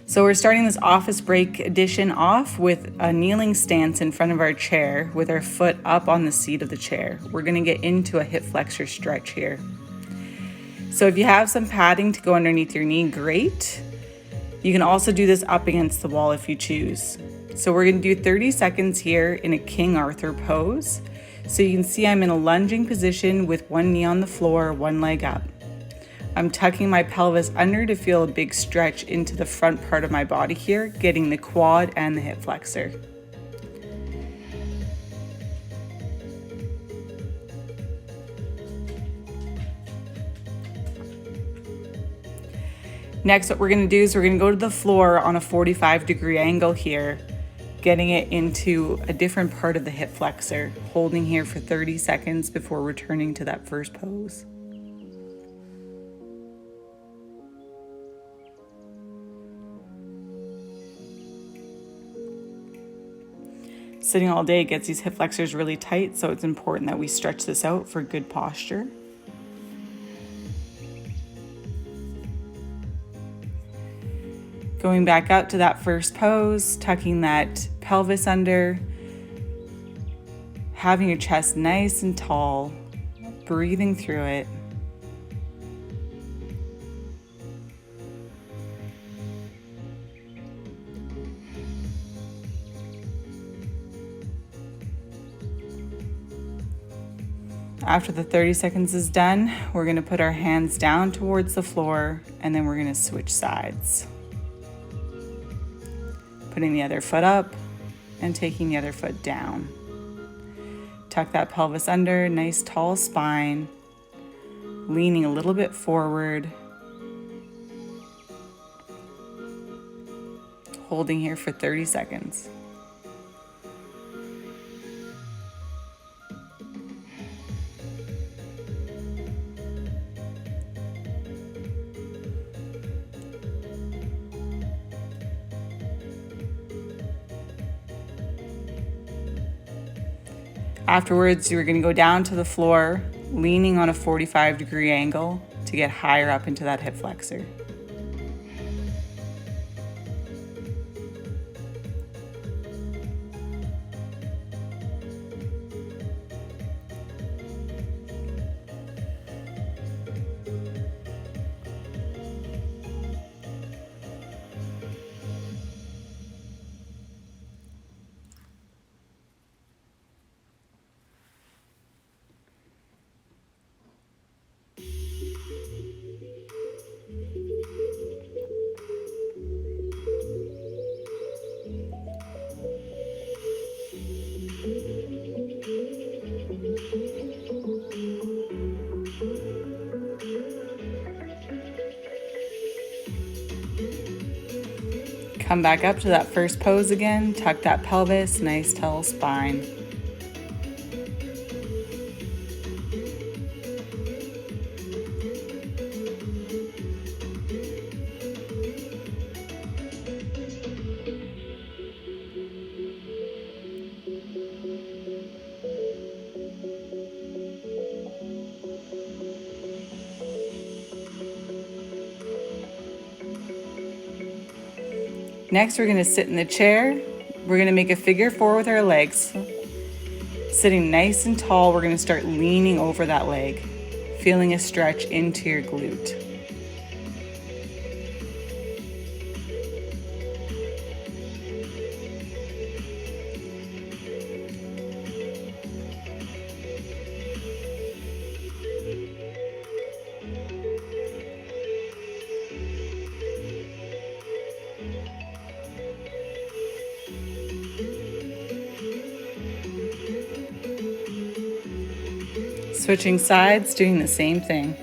So we're starting this office break edition off with a kneeling stance in front of our chair with our foot up on the seat of the chair. We're going to get into a hip flexor stretch here. So if you have some padding to go underneath your knee, great. You can also do this up against the wall if you choose. So we're going to do 30 seconds here in a King Arthur pose. So you can see I'm in a lunging position with one knee on the floor, one leg up. I'm tucking my pelvis under to feel a big stretch into the front part of my body here, getting the quad and the hip flexor. Next, what we're going to do is we're going to go to the floor on a 45-degree angle here, getting it into a different part of the hip flexor, holding here for 30 seconds before returning to that first pose. Sitting all day gets these hip flexors really tight, so it's important that we stretch this out for good posture. Going back out to that first pose, tucking that pelvis under, having your chest nice and tall, breathing through it. After the 30 seconds is done, we're going to put our hands down towards the floor and then we're going to switch sides. Putting the other foot up and taking the other foot down. Tuck that pelvis under, nice tall spine, leaning a little bit forward. Holding here for 30 seconds. Afterwards, you're going to go down to the floor, leaning on a 45-degree angle to get higher up into that hip flexor. Come back up to that first pose again, tuck that pelvis, nice tall spine. Next, we're going to sit in the chair. We're going to make a figure four with our legs. Sitting nice and tall, we're going to start leaning over that leg, feeling a stretch into your glute. Switching sides, doing the same thing.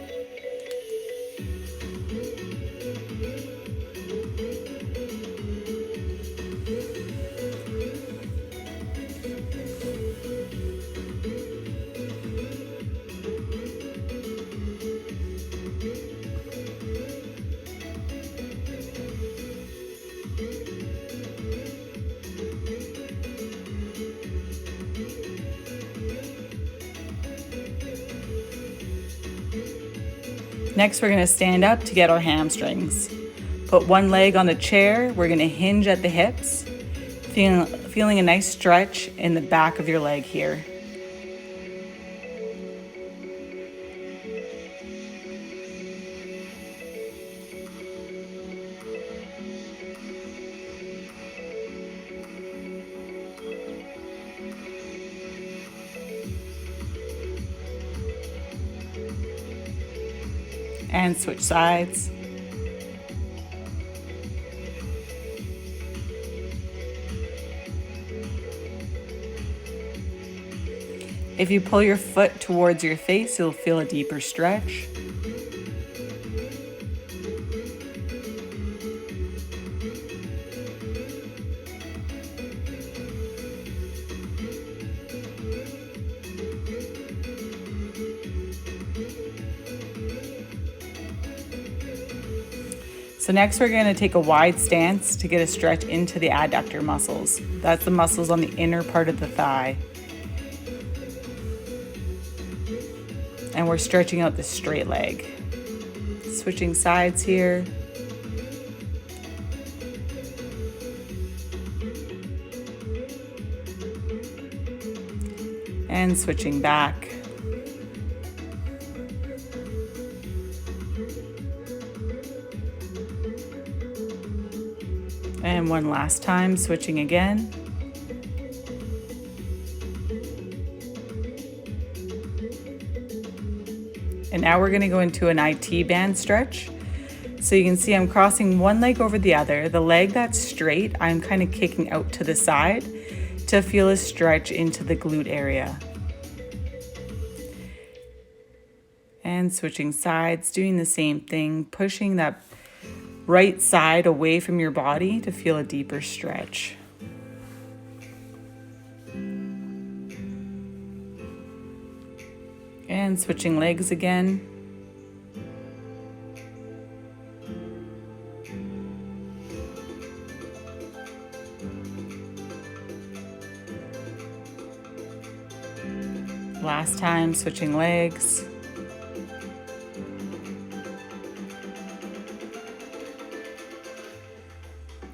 Next, we're going to stand up to get our hamstrings. Put one leg on the chair. We're gonna hinge at the hips, feeling a nice stretch in the back of your leg here. And switch sides. If you pull your foot towards your face, you'll feel a deeper stretch. So next we're going to take a wide stance to get a stretch into the adductor muscles. That's the muscles on the inner part of the thigh. And we're stretching out the straight leg. Switching sides here. And switching back. And one last time, switching again. And now we're going to go into an IT band stretch. So you can see I'm crossing one leg over the other. The leg that's straight, I'm kind of kicking out to the side to feel a stretch into the glute area. And switching sides, doing the same thing, pushing that right side away from your body to feel a deeper stretch. And switching legs again. Last time, switching legs.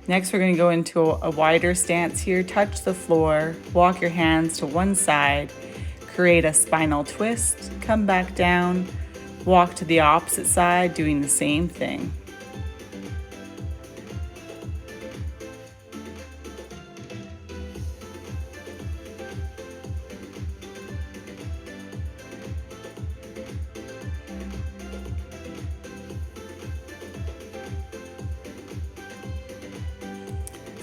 Next, we're going to go into a wider stance here. Touch the floor, walk your hands to one side, create a spinal twist, come back down, walk to the opposite side, doing the same thing.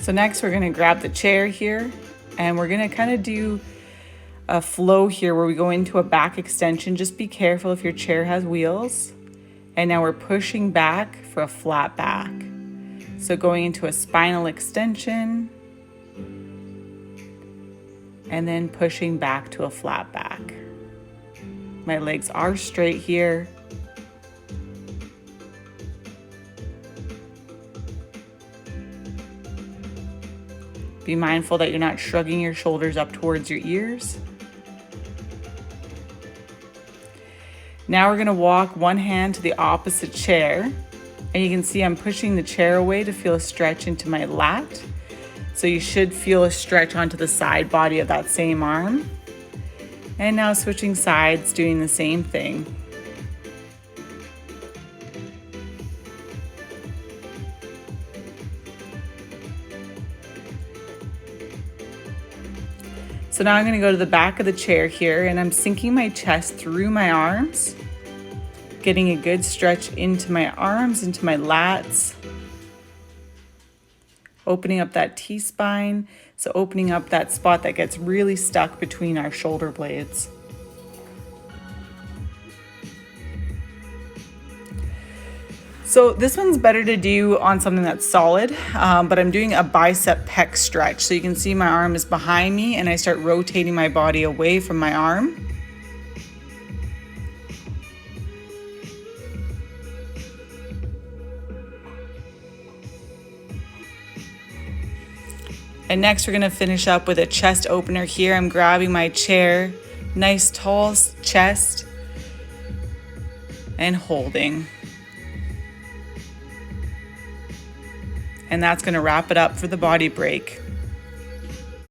So next we're going to grab the chair here and we're going to kind of do a flow here where we go into a back extension. Just be careful if your chair has wheels. And now we're pushing back for a flat back. So going into a spinal extension and then pushing back to a flat back. My legs are straight here. Be mindful that you're not shrugging your shoulders up towards your ears. Now we're going to walk one hand to the opposite chair. And you can see I'm pushing the chair away to feel a stretch into my lat. So you should feel a stretch onto the side body of that same arm. And now switching sides, doing the same thing. So now I'm going to go to the back of the chair here and I'm sinking my chest through my arms, getting a good stretch into my arms, into my lats, opening up that T-spine, so opening up that spot that gets really stuck between our shoulder blades. So this one's better to do on something that's solid, but I'm doing a bicep pec stretch. So you can see my arm is behind me and I start rotating my body away from my arm. And next we're gonna finish up with a chest opener here. I'm grabbing my chair, nice tall chest, and holding. And that's going to wrap it up for the body break.